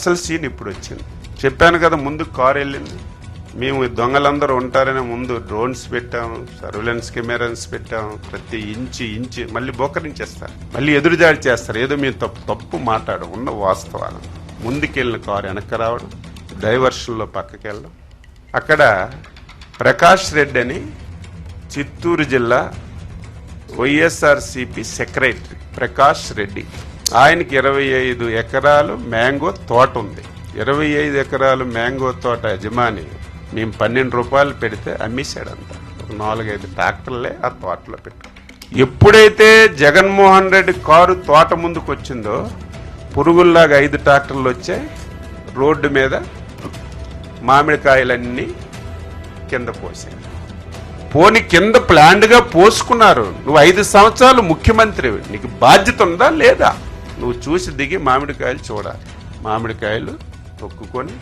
అసలు సీన్ ఇప్పుడు వచ్చింది. చెప్పాను కదా, ముందు కారు వెళ్ళింది. మేము దొంగలందరూ ఉంటారని ముందు డ్రోన్స్ పెట్టాము, సర్వేలెన్స్ కెమెరాస్ పెట్టాము. ప్రతి ఇంచి మళ్ళీ బోకరించేస్తారు, మళ్ళీ ఎదురుదాడి చేస్తారు. ఏదో మేము తప్పు మాట్లాడడం, ఉన్న వాస్తవాలు. ముందుకెళ్ళిన కారు వెనక్కి రావడం, డైవర్షన్లో పక్కకి వెళ్ళడం. అక్కడ ప్రకాష్ రెడ్డి అని చిత్తూరు జిల్లా వైఎస్ఆర్సిపి సెక్రటరీ ప్రకాష్ రెడ్డి, ఆయనకి 25 ఎకరాలు మ్యాంగో తోట ఉంది. 25 ఎకరాలు మ్యాంగో తోట యజమాని మేము 12 రూపాయలు పెడితే అమ్మేశాడంతా. 4-5 ట్రాక్టర్లే ఆ తోటలో పెట్టాం. ఎప్పుడైతే జగన్మోహన్ రెడ్డి కారు తోట ముందుకు వచ్చిందో పురుగుల్లాగా 5 ట్రాక్టర్లు వచ్చాయి. రోడ్డు మీద మామిడికాయలన్నీ కింద పోసాయి. పోని కింద ప్లాండ్గా పోసుకున్నారు. నువ్వు 5 సంవత్సరాలు ముఖ్యమంత్రి, నీకు బాధ్యత ఉందా లేదా? నువ్వు చూసి దిగి మామిడికాయలు చూడాలి. మామిడికాయలు తొక్కుకొని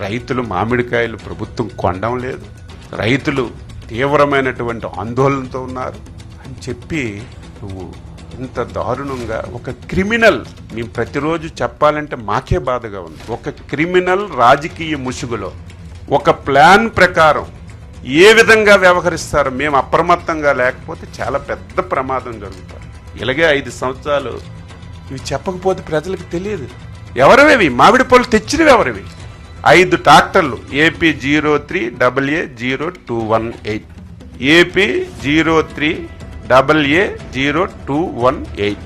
రైతులు మామిడికాయలు ప్రభుత్వం కొనడం లేదు, రైతులు తీవ్రమైనటువంటి ఆందోళనతో ఉన్నారు అని చెప్పి నువ్వు ఇంత దారుణంగా ఒక క్రిమినల్, మేము ప్రతిరోజు చెప్పాలంటే మాకే బాధగా ఉంది. ఒక క్రిమినల్ రాజకీయ ముసుగులో ఒక ప్లాన్ ప్రకారం ఏ విధంగా వ్యవహరిస్తారో మేము అప్రమత్తంగా లేకపోతే చాలా పెద్ద ప్రమాదం జరుగుతుంది. ఇలాగే 5 సంవత్సరాలు ఇవి చెప్పకపోతే ప్రజలకు తెలియదు. ఎవరివి మామిడి పళ్ళు తెచ్చినవి? ఎవరివి? 5 ట్రాక్టర్లు AP 03AA0218, AP 03AA0218.